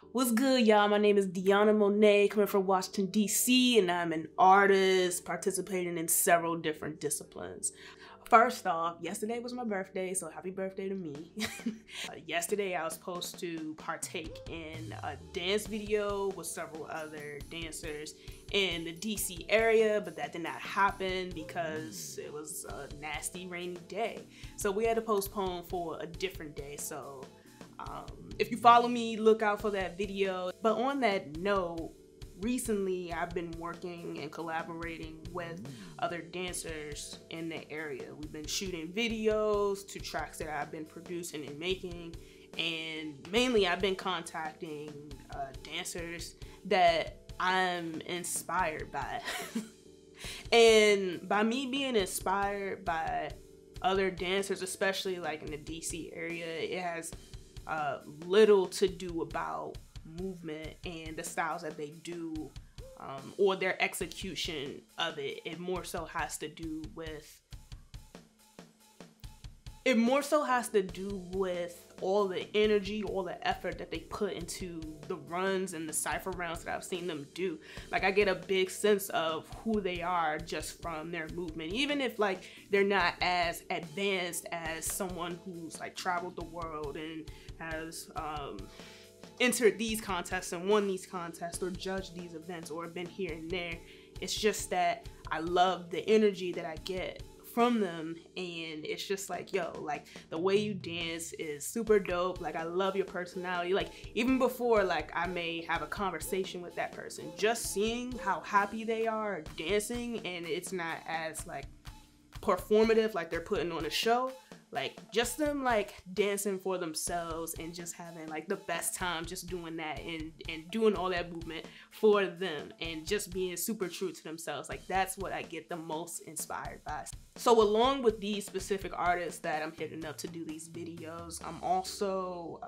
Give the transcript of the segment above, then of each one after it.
What's good, y'all? My name is Diyanna Monet, coming from Washington, D.C., and I'm an artist participating in several different disciplines. First off, yesterday was my birthday, so happy birthday to me. Yesterday, I was supposed to partake in a dance video with several other dancers in the DC area, but that did not happen because it was a nasty rainy day. So we had to postpone for a different day. So if you follow me, look out for that video. But on that note, recently I've been working and collaborating with other dancers in the area. We've been shooting videos to tracks that I've been producing and making, and mainly I've been contacting dancers that I'm inspired by. And by me being inspired by other dancers, especially like in the DC area, it has little to do about movement and the styles that they do, or their execution of it. It more so has to do with all the energy, all the effort that they put into the runs and the cypher rounds that I've seen them do. Like, I get a big sense of who they are just from their movement, even if like they're not as advanced as someone who's like traveled the world and has entered these contests and won these contests or judged these events or been here and there. It's just that I love the energy that I get from them, and it's just like, yo, like the way you dance is super dope. Like, I love your personality. Like, even before like I may have a conversation with that person, just seeing how happy they are dancing, and it's not as like performative, like they're putting on a show. Like, just them like dancing for themselves and just having like the best time just doing that and doing all that movement for them and just being super true to themselves. Like, that's what I get the most inspired by. So along with these specific artists that I'm hitting up to do these videos, I'm also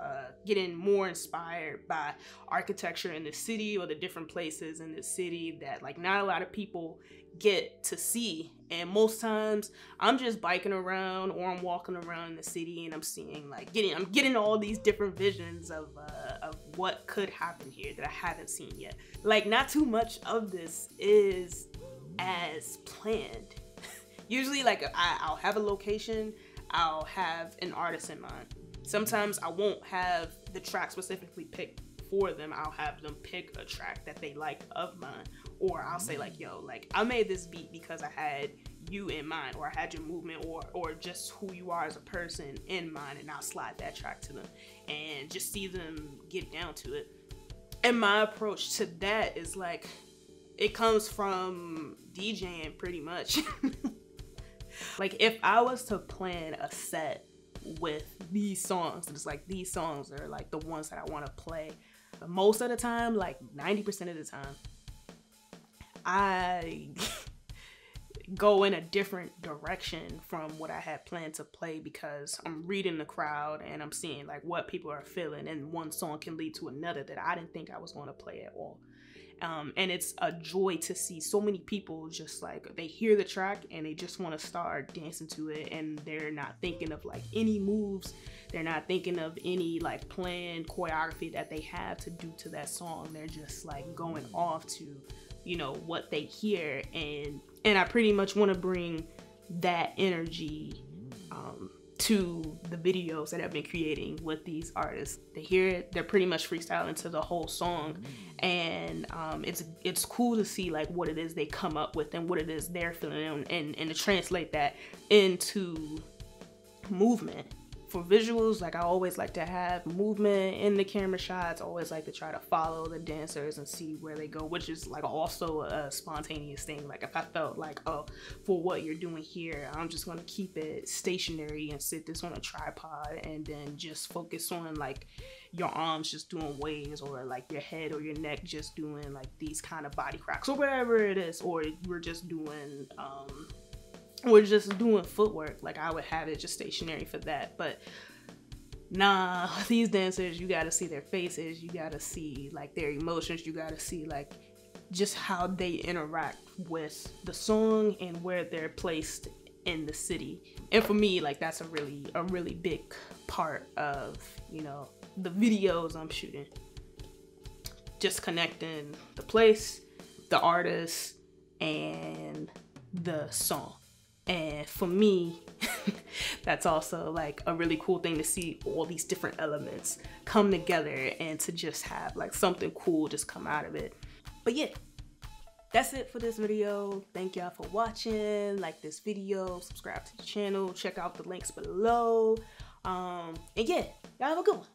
getting more inspired by architecture in the city, or the different places in the city that like not a lot of people get to see. And most times I'm just biking around or I'm walking around in the city and I'm seeing like I'm getting all these different visions of what could happen here that I haven't seen yet. Like, not too much of this is as planned. Usually like I'll have a location, I'll have an artist in mind. Sometimes I won't have the track specifically picked for them. I'll have them pick a track that they like of mine, or I'll say like, yo, like I made this beat because I had you in mind, or I had your movement, or just who you are as a person in mind, and I'll slide that track to them and just see them get down to it. And my approach to that is like, it comes from DJing pretty much. Like, if I was to plan a set with these songs, it's like these songs are like the ones that I want to play most of the time, like 90% of the time, I go in a different direction from what I had planned to play, because I'm reading the crowd and I'm seeing like what people are feeling, and one song can lead to another that I didn't think I was going to play at all. And it's a joy to see so many people just like, they hear the track and they just want to start dancing to it, and they're not thinking of like any moves, they're not thinking of any like planned choreography that they have to do to that song. They're just like going off to, you know, what they hear, and I pretty much want to bring that energy to the videos that I've been creating with these artists. They hear it, they're pretty much freestyling to the whole song, and it's cool to see like what it is they come up with and what it is they're feeling, and to translate that into movement. For visuals, like I always like to have movement in the camera shots. I always like to try to follow the dancers and see where they go, which is like also a spontaneous thing. Like, if I felt like, oh, for what you're doing here, I'm just gonna keep it stationary and sit this on a tripod and then just focus on like your arms just doing waves, or like your head or your neck just doing like these kind of body cracks, or whatever it is, or we're just doing footwork. Like, I would have it just stationary for that. But nah, these dancers, you gotta see their faces, you gotta see like their emotions, you gotta see like just how they interact with the song and where they're placed in the city. And for me, like, that's a really big part of, you know, the videos I'm shooting. just connecting the place, the artist, and the song. And for me, that's also like a really cool thing to see all these different elements come together and to just have like something cool just come out of it. But yeah, that's it for this video. Thank y'all for watching. Like this video, subscribe to the channel, check out the links below. And yeah, y'all have a good one.